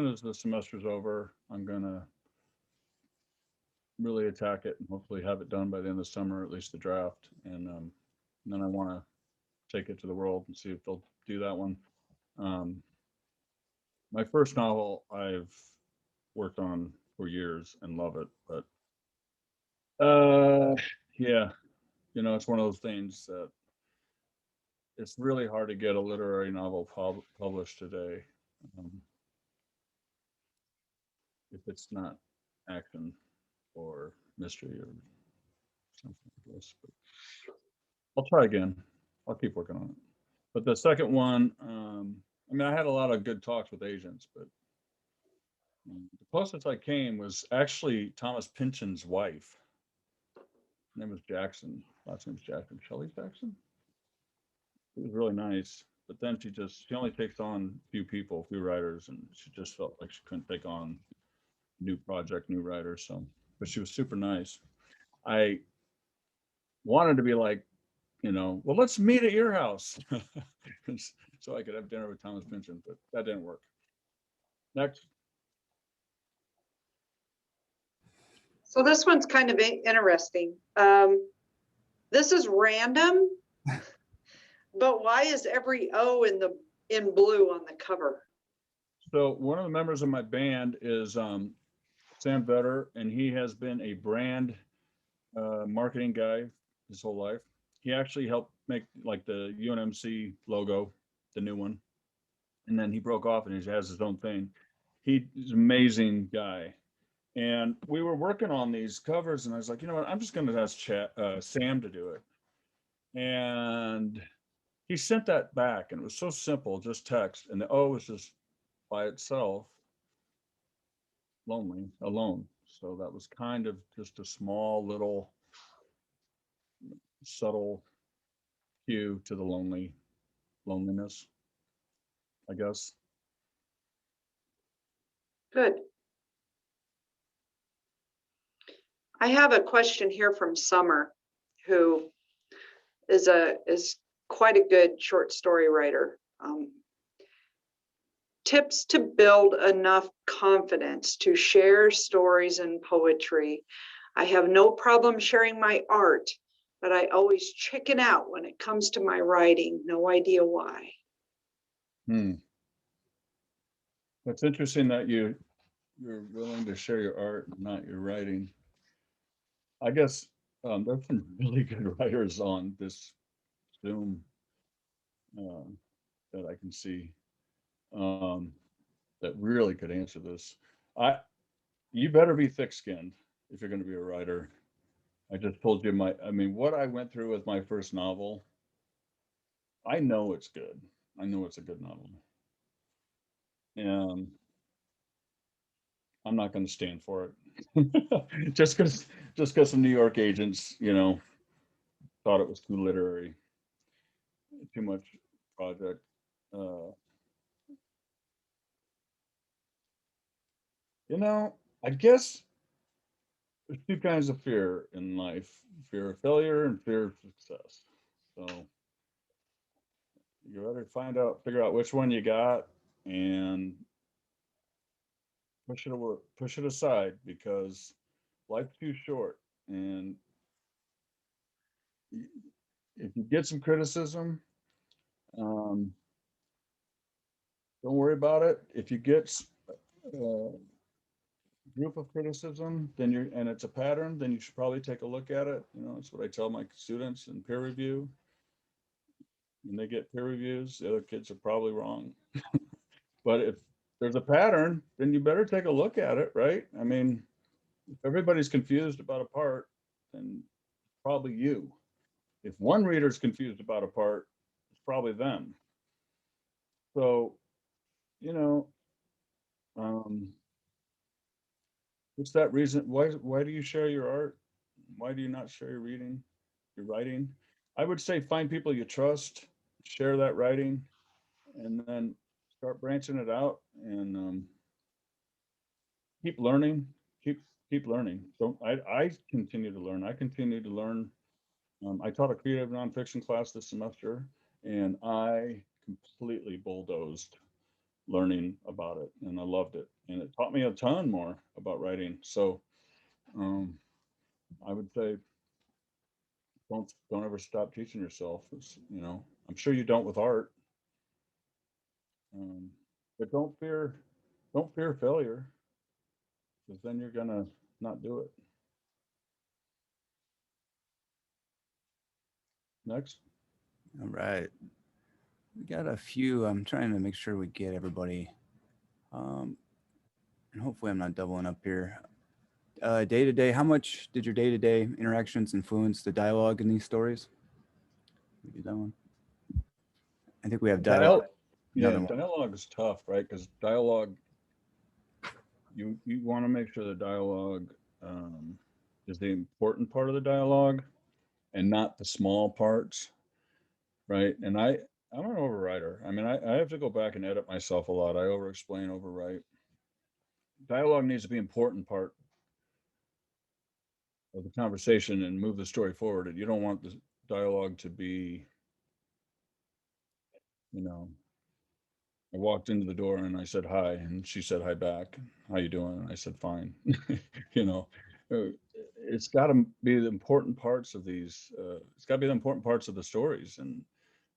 as the semester's over, I'm going to really attack it and hopefully have it done by the end of the summer, at least the draft. And then I want to take it to the world and see if they'll do that one. My first novel I've worked on for years and love it, but yeah, you know, it's one of those things that it's really hard to get a literary novel published today, if it's not action or mystery or something like this. But I'll try again. I'll keep working on it. But the second one, I mean, I had a lot of good talks with agents, but the closest I came was actually Thomas Pynchon's wife. Her name was Jackson. Last name's Jackson. Shelley Jackson. It was really nice, but then she only takes on a few people, a few writers, and she just felt like she couldn't take on new project, new writers. So, but she was super nice. I wanted to be like, you know, well, let's meet at your house, so I could have dinner with Thomas Pynchon, but that didn't work. Next. So this one's kind of interesting. This is random, but why is every O in blue on the cover? So one of the members of my band is Sam Vetter, and he has been a brand marketing guy his whole life. He actually helped make like the UNMC logo, the new one, and then he broke off and he has his own thing. He's an amazing guy. And we were working on these covers, and I was like, you know what, I'm just going to ask Sam to do it. And he sent that back, and it was so simple, just text, and the O was just by itself, lonely, alone. So that was kind of just a small little subtle cue to the loneliness, I guess. Good. I have a question here from Summer, who is quite a good short story writer. Tips to build enough confidence to share stories and poetry. I have no problem sharing my art, but I always chicken out when it comes to my writing. No idea why. It's interesting that you're willing to share your art, not your writing. I guess there's some really good writers on this Zoom that I can see that really could answer this. You better be thick-skinned if you're going to be a writer. I just told you what I went through with my first novel. I know it's good. I know it's a good novel. And I'm not going to stand for it. just because some New York agents, you know, thought it was too literary, too much project. You know, I guess there's two kinds of fear in life: fear of failure and fear of success. So you better figure out which one you got, and push it aside, because life's too short. And if you get some criticism, don't worry about it. If you get a group of criticism, and it's a pattern, then you should probably take a look at it. You know, that's what I tell my students in peer review. When they get peer reviews, the other kids are probably wrong. But if there's a pattern, then you better take a look at it, right? I mean, if everybody's confused about a part, then it's probably you. If one reader's confused about a part, it's probably them. So, you know, what's that reason? Why do you share your art? Why do you not share your writing? I would say find people you trust, share that writing, and then start branching it out, and keep learning. Keep learning. So I continue to learn. I continue to learn. I taught a creative nonfiction class this semester, and I completely bulldozed learning about it, and I loved it, and it taught me a ton more about writing. So I would say don't ever stop teaching yourself. It's, you know, I'm sure you don't with art, but don't fear failure, because then you're gonna not do it. Next. All right. We got a few. I'm trying to make sure we get everybody. And hopefully I'm not doubling up here. Day to day, how much did your day to day interactions influence the dialogue in these stories? We do that one. I think we have dialogue. Yeah, Another one. dialogue is tough, right? Because dialogue, you want to make sure the dialogue is the important part of the dialogue and not the small parts, right? And I'm an overwriter. I mean, I have to go back and edit myself a lot. I over explain, overwrite. Dialogue needs to be an important part of the conversation and move the story forward. And you don't want the dialogue to be, you know, I walked into the door and I said hi, and she said hi back. How you doing? And I said fine. You know, it's got to be the important parts of these. It's got to be the important parts of the stories, and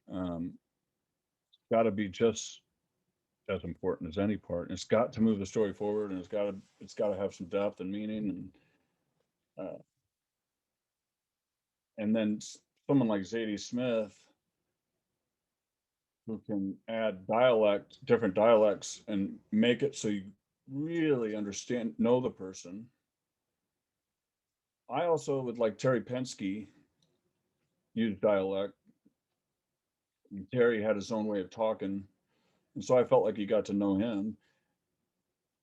it's got to be just as important as any part. And it's got to move the story forward, and it's got to have some depth and meaning, and then someone like Zadie Smith, who can add different dialects, and make it so you really know the person. I also would like Terry Penske use dialect. And Terry had his own way of talking, and so I felt like you got to know him.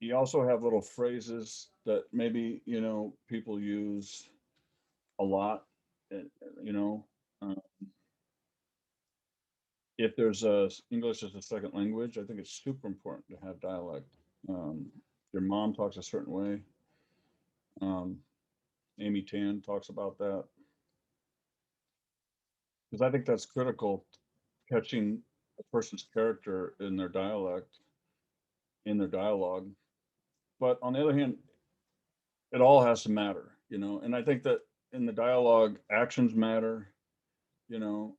He also have little phrases that maybe, you know, people use a lot. You know, uh, if there's a English as a second language, I think it's super important to have dialect. Your mom talks a certain way. Amy Tan talks about that, because I think that's critical, catching a person's character in their dialect, in their dialogue. But on the other hand, it all has to matter, you know. And I think that in the dialogue, actions matter. You know,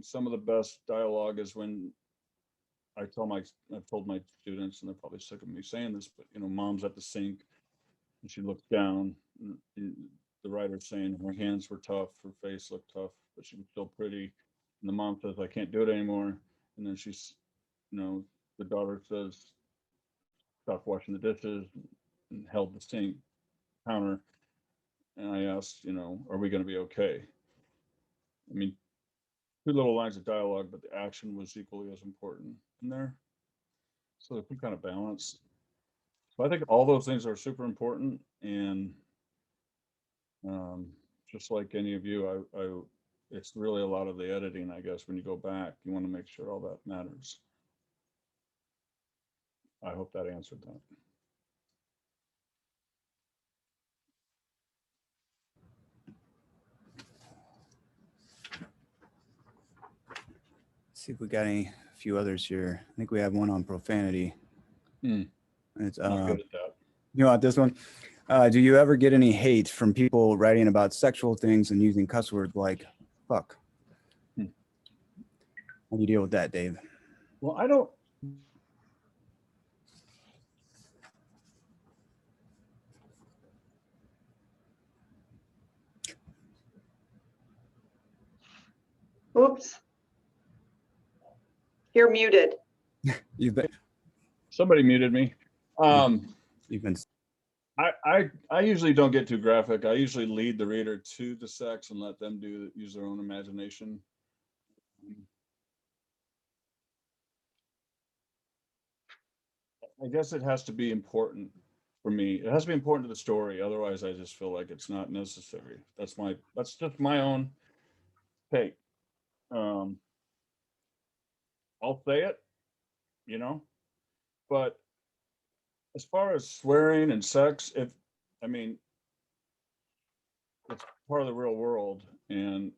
some of the best dialogue is when I've told my students, and they're probably sick of me saying this, but you know, mom's at the sink and she looks down. And the writer's saying her hands were tough, her face looked tough, but she was still pretty. And the mom says, "I can't do it anymore." And then she's, you know, the daughter says, "Stop washing the dishes," and held the sink counter. And I asked, you know, "Are we going to be okay?" I mean, two little lines of dialogue, but the action was equally as important in there. So if we kind of balance. So I think all those things are super important. And just like any of you, it's really a lot of the editing, I guess. When you go back, you want to make sure all that matters. I hope that answered that. See if we got a few others here. I think we have one on profanity. It's Not good at that. you want this one? Do you ever get any hate from people writing about sexual things and using cuss words like fuck? How do you deal with that, Dave? Well, I don't. Oops. You're muted. You've been Somebody muted me. you've been I usually don't get too graphic. I usually lead the reader to the sex and let them use their own imagination. I guess it has to be important for me. It has to be important to the story. Otherwise, I just feel like it's not necessary. That's just my own take. I'll say it, you know, but as far as swearing and sex, I mean, it's part of the real world, and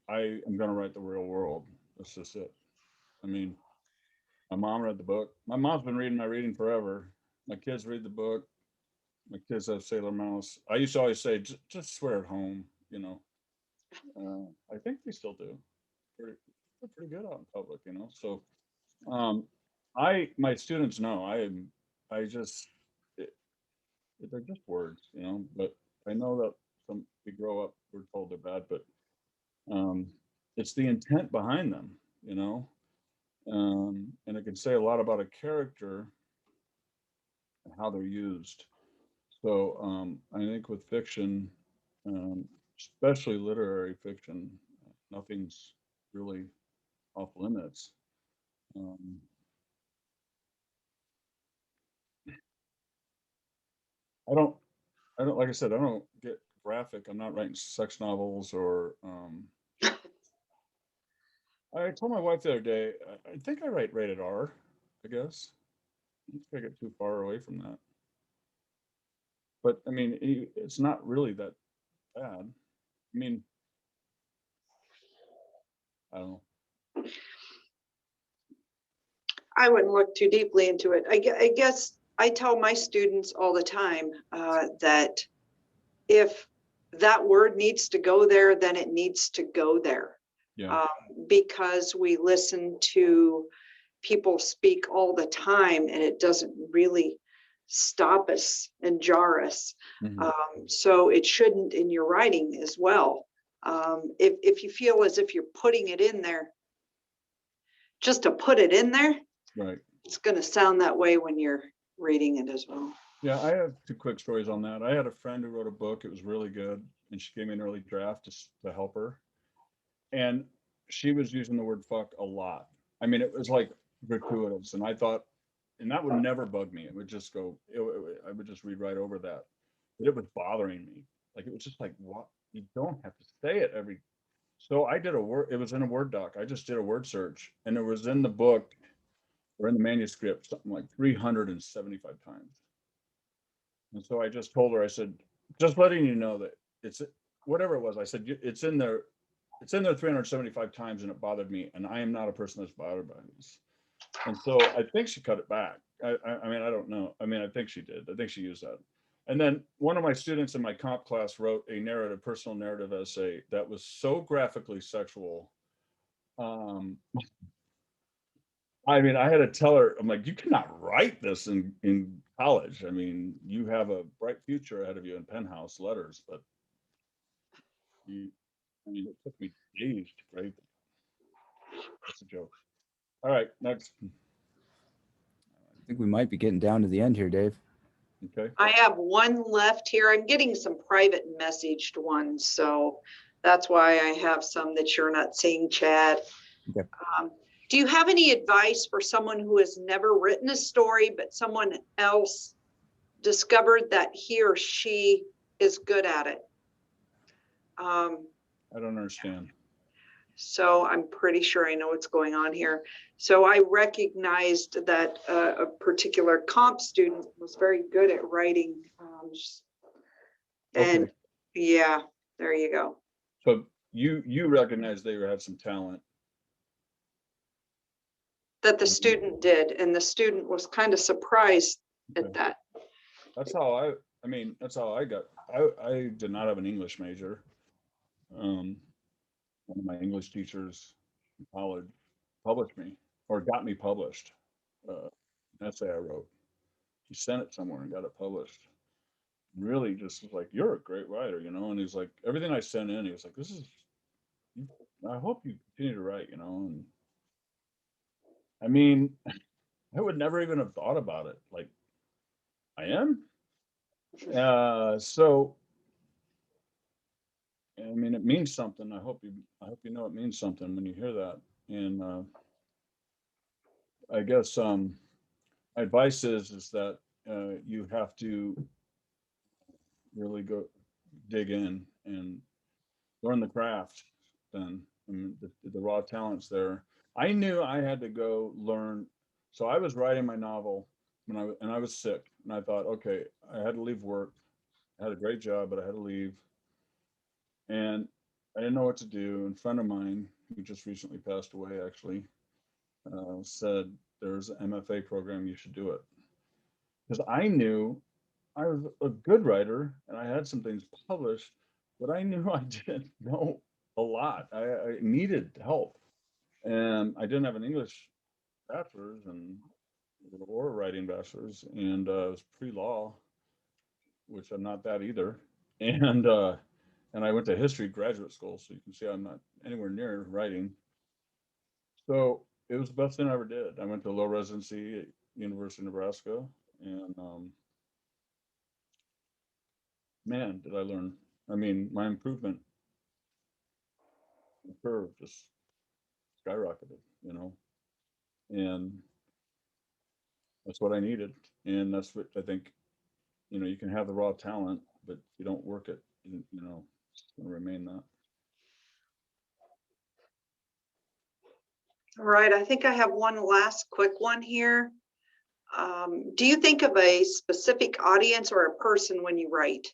I am going to write the real world. That's just it. I mean, My mom read the book. My mom's been reading my reading forever. My kids read the book. My kids have Sailor Mouse. I used to always say, just swear at home, you know. I think they still do. They're pretty good out in public, you know. So, my students know I just, it, they're just words, you know. But I know that some we grow up, we're told they're bad, but um, it's the intent behind them, you know. And it can say a lot about a character and how they're used. So I think with fiction, um, especially literary fiction, nothing's really off limits. Um, I don't, like I said, I don't get graphic. I'm not writing sex novels or. I told my wife the other day, I think I write rated R. I guess I don't think I get too far away from that. But I mean, it's not really that bad. I mean, I don't know. I wouldn't look too deeply into it. I guess I tell my students all the time that if that word needs to go there, then it needs to go there. Yeah. Because we listen to people speak all the time and it doesn't really stop us and jar us. So it shouldn't in your writing as well. If you feel as if you're putting it in there, just to put it in there, Right. it's going to sound that way when you're reading it as well. Yeah, I have two quick stories on that. I had a friend who wrote a book. It was really good, and she gave me an early draft to help her. And she was using the word fuck a lot. I mean, it was like gratuitous, and I thought, and that would never bug me. It would just go. I would just read right over that. But it was bothering me. Like it was just like, what? You don't have to say it every. So I did a word. It was in a Word doc. I just did a word search, and it was in the book or in the manuscript something like 375 times. And so I just told her, I said, just letting you know that it's whatever it was. I said, it's in there 375 times and it bothered me. And I am not a person that's bothered by this. And so I think she cut it back. I mean, I don't know. I mean, I think she did. I think she used that. And then one of my students in my comp class wrote a personal narrative essay that was so graphically sexual. I mean, I had to tell her, I'm like, you cannot write this in college. I mean, you have a bright future ahead of you in penthouse letters, but I mean, it took me days to grade them. That's a joke. All right, next. I think we might be getting down to the end here, Dave. Okay. I have one left here. I'm getting some private messaged ones, so that's why I have some that you're not seeing, Chad. Okay. Do you have any advice for someone who has never written a story, but someone else discovered that he or she is good at it? I don't understand. So I'm pretty sure I know what's going on here. So I recognized that a particular comp student was very good at writing. And yeah, there you go. So you recognize they had some talent. That the student did, and the student was kind of surprised at that. That's how I mean, that's how I got, I did not have an English major. One of my English teachers in college published me or got me published. An essay I wrote. He sent it somewhere and got it published. Really just was like, you're a great writer, you know? And he's like, everything I sent in, he was like, I hope you continue to write, you know? And I mean, I would never even have thought about it. Like, I am. So, I mean, it means something. I hope you know it means something when you hear that. And I guess my advice is that you have to really go dig in and learn the craft. Then I mean, the raw talent's there. I knew I had to go learn. So I was writing my novel when I was sick, and I thought, okay, I had to leave work. I had a great job, but I had to leave, and I didn't know what to do. And a friend of mine who just recently passed away actually said there's an MFA program, you should do it. Because I knew I was a good writer and I had some things published, but I knew I didn't know a lot. I needed help. And I didn't have an English bachelor's or a writing bachelor's, and it was pre-law, which I'm not that either. And I went to history graduate school, so you can see I'm not anywhere near writing. So it was the best thing I ever did. I went to low residency at University of Nebraska, and man, did I learn. I mean, my improvement curve just skyrocketed, and that's what I needed. And that's what I think, you can have the raw talent, but if you don't work it, it's going to remain that. All right, I think I have one last quick one here. Do you think of a specific audience or a person when you write?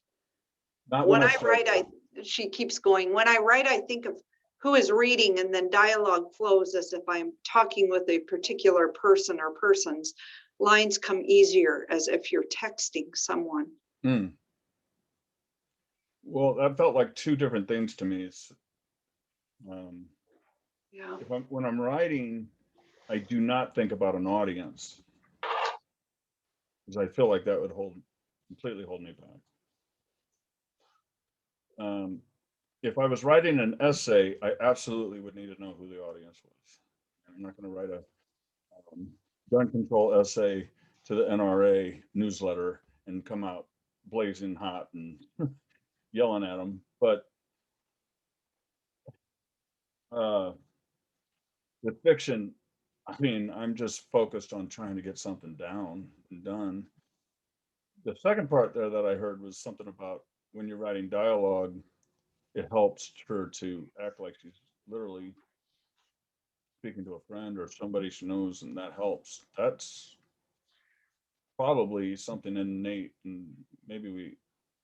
Not When when I write, she keeps going, when I write, I think of who is reading, and then dialogue flows as if I'm talking with a particular person or persons. Lines come easier as if you're texting someone. Well, that felt like two different things to me. It's, Yeah. when I'm writing, I do not think about an audience, because I feel like that would completely hold me back. If I was writing an essay, I absolutely would need to know who the audience was. I'm not going to write a gun control essay to the NRA newsletter and come out blazing hot and yelling at them. But with fiction, I mean, I'm just focused on trying to get something down and done. The second part there that I heard was something about when you're writing dialogue, it helps her to act like she's literally speaking to a friend or somebody she knows, and that helps. That's probably something innate, and maybe we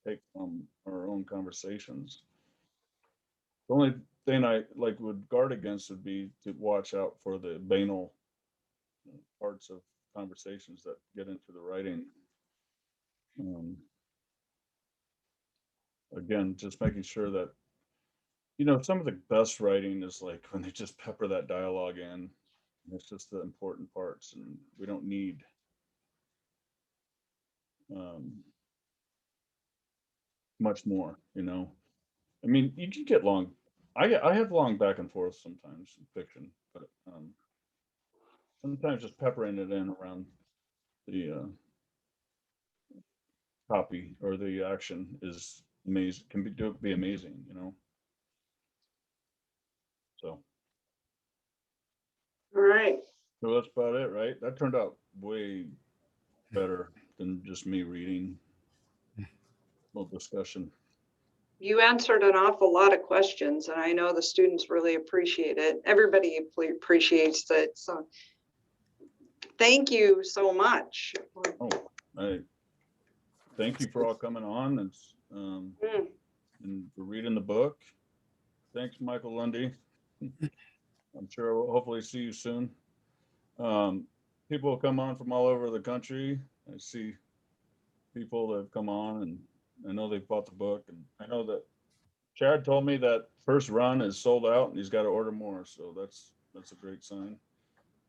take from our own conversations. The only thing I would guard against would be to watch out for the banal parts of conversations that get into the writing. Again, just making sure that some of the best writing is like when they just pepper that dialogue in. It's just the important parts, and we don't need much more. I mean, you can get long. I have long back and forth sometimes in fiction, but sometimes just peppering it in around the copy or the action is amazing. Can be amazing, So. All right. So that's about it, right? That turned out way better than just me reading. Little discussion. You answered an awful lot of questions, and I know the students really appreciate it. Everybody appreciates it. So thank you so much. Oh, thank you for all coming on and for reading the book. Thanks, Michael Lundy. I'm sure we'll hopefully see you soon. People will come on from all over the country. I see people that have come on, and I know they've bought the book, and I know that Chad told me that first run is sold out and he's got to order more. So that's a great sign.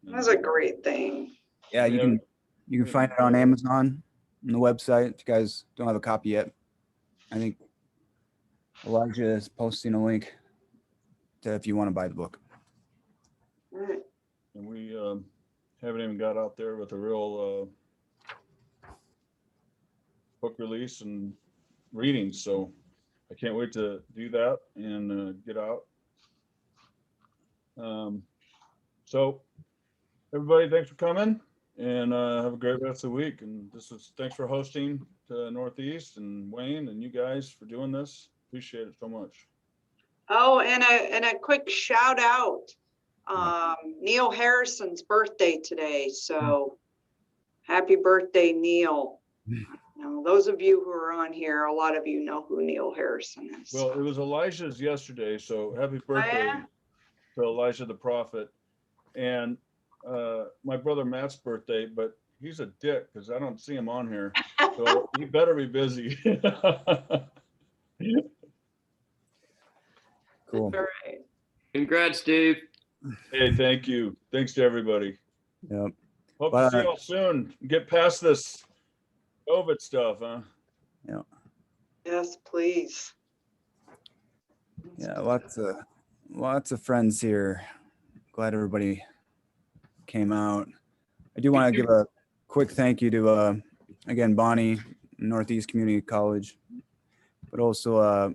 That's a great thing. Yeah, you can find it on Amazon on the website if you guys don't have a copy yet. I think Elijah is posting a link to if you want to buy the book. All right. And we haven't even got out there with a real book release and reading, so I can't wait to do that and get out. So everybody, thanks for coming, and have a great rest of the week. And thanks for hosting to Northeast, and Wayne and you guys for doing this. Appreciate it so much. Oh, and a quick shout out. Neil Harrison's birthday today. So happy birthday, Neil. Now, those of you who are on here, a lot of you know who Neil Harrison is. Well, it was Elijah's yesterday, so happy birthday to Elijah the prophet. And my brother Matt's birthday, but he's a dick because I don't see him on here. So he better be busy. Cool. All right. Congrats, Dave. Hey, thank you. Thanks to everybody. Yep. Hope But, to see y'all soon. Get past this COVID stuff, huh? Yes, please. Yeah, lots of friends here. Glad everybody came out. I do want to give a quick thank you to again Bonnie, Northeast Community College, but also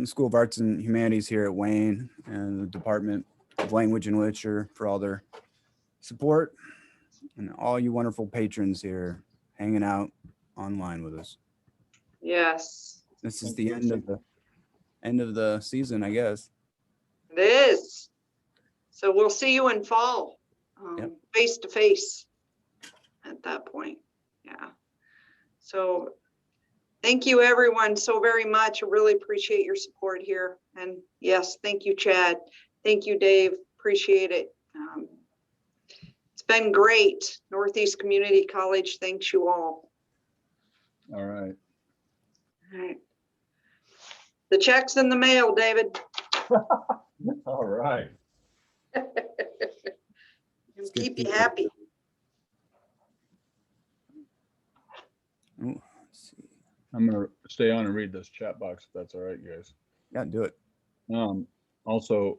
School of Arts and Humanities here at Wayne and the Department of Language and Literature for all their support, and all you wonderful patrons here hanging out online with us. Yes, This is the end of the season, I guess. it is. So we'll see you in fall, Yep. face to face at that point. Yeah. So thank you, everyone, so very much. I really appreciate your support here. And yes, thank you, Chad. Thank you, Dave. Appreciate it. It's been great. Northeast Community College, thanks you all. All right. All right. The check's in the mail, David. All right. It'll keep you happy. Oh, let's see. I'm gonna stay on and read this chat box if that's all right, you guys. Yeah, do it. Also,